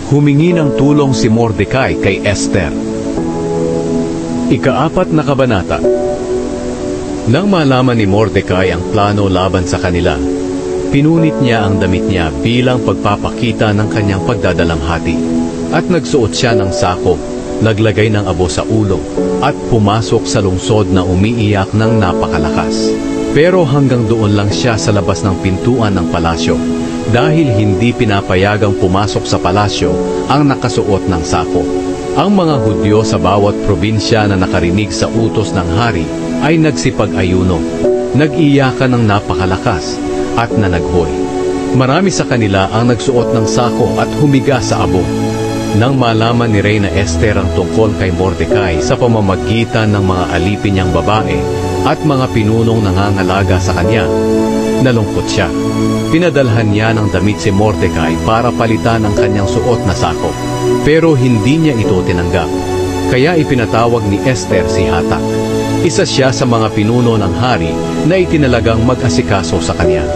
Humingi ng tulong si Mordecai kay Esther. Ika-4 na kabanata. Nang malaman ni Mordecai ang plano laban sa kanila, pinunit niya ang damit niya bilang pagpapakita ng kanyang pagdadalamhati, at nagsuot siya ng sako, naglagay ng abo sa ulo, at pumasok sa lungsod na umiiyak ng napakalakas. Pero hanggang doon lang siya sa labas ng pintuan ng palasyo, dahil hindi pinapayagang pumasok sa palasyo ang nakasuot ng sako. Ang mga Hudyo sa bawat probinsya na nakarinig sa utos ng hari ay nagsipag-ayuno, nag-iyakan ng napakalakas at nanaghoy. Marami sa kanila ang nagsuot ng sako at humiga sa abo. Nang malaman ni Reyna Esther ang tungkol kay Mordecai sa pamamagitan ng mga alipin niyang babae at mga pinunong nangangalaga sa kanya, nalungkot siya. Pinadalhan niya ng damit si Mordecai para palitan ang kanyang suot na sako. Pero hindi niya ito tinanggap. Kaya ipinatawag ni Esther si Hatak. Isa siya sa mga pinuno ng hari na itinalagang mag-asikaso sa kanya.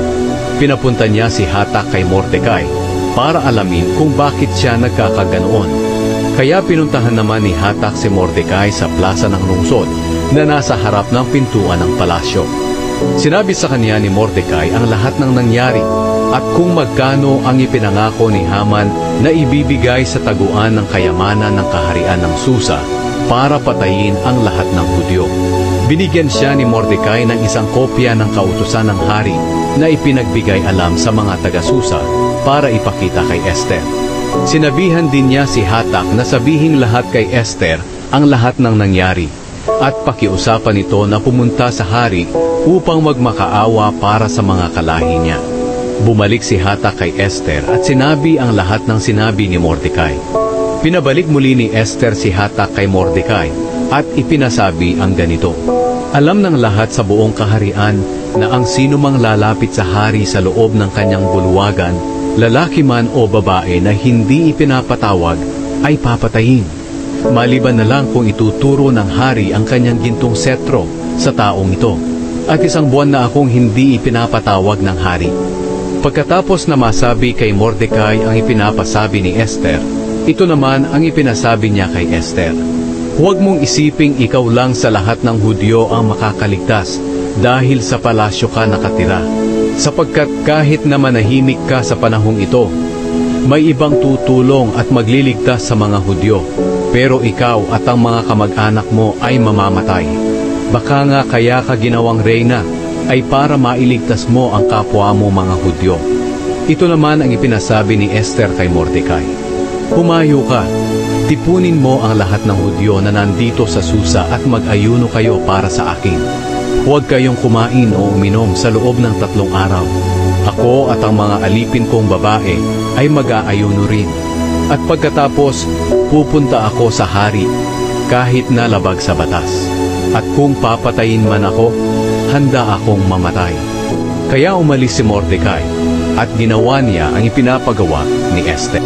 Pinapunta niya si Hatak kay Mordecai para alamin kung bakit siya nagkakaganoon. Kaya pinuntahan naman ni Hatak si Mordecai sa plaza ng lungsod na nasa harap ng pintuan ng palasyo. Sinabi sa kanya ni Mordecai ang lahat ng nangyari at kung magkano ang ipinangako ni Haman na ibibigay sa taguan ng kayamanan ng kaharian ng Susa para patayin ang lahat ng Hudyo. Binigyan siya ni Mordecai ng isang kopya ng kautusan ng hari na ipinagbigay alam sa mga taga-Susa para ipakita kay Esther. Sinabihan din niya si Hatak na sabihing lahat kay Esther ang lahat ng nangyari at pakiusapan nito na pumunta sa hari upang magmakaawa para sa mga kalahi niya. Bumalik si Hatak kay Esther at sinabi ang lahat ng sinabi ni Mordecai. Pinabalik muli ni Esther si Hatak kay Mordecai at ipinasabi ang ganito. Alam ng lahat sa buong kaharian na ang sinumang lalapit sa hari sa loob ng kanyang bulwagan, lalaki man o babae na hindi ipinapatawag, ay papatayin. Maliban na lang kung ituturo ng hari ang kanyang gintong setro sa taong ito. At 1 buwan na akong hindi ipinapatawag ng hari. Pagkatapos na masabi kay Mordecai ang ipinapasabi ni Esther, ito naman ang ipinasabi niya kay Esther. Huwag mong isiping ikaw lang sa lahat ng Hudyo ang makakaligtas dahil sa palasyo ka nakatira. Sapagkat kahit na manahimik ka sa panahong ito, may ibang tutulong at magliligtas sa mga Hudyo, pero ikaw at ang mga kamag-anak mo ay mamamatay. Baka nga kaya ka ginawang reyna ay para mailigtas mo ang kapwa mo mga Hudyo. Ito naman ang ipinasabi ni Esther kay Mordecai. Humayo ka, tipunin mo ang lahat ng Hudyo na nandito sa Susa at mag-ayuno kayo para sa akin. Huwag kayong kumain o uminom sa loob ng 3 araw. Ako at ang mga alipin kong babae ay mag-aayuno rin. At pagkatapos, pupunta ako sa hari kahit na labag sa batas. At kung papatayin man ako, handa akong mamatay. Kaya umalis si Mordecai at ginawa niya ang ipinapagawa ni Esther.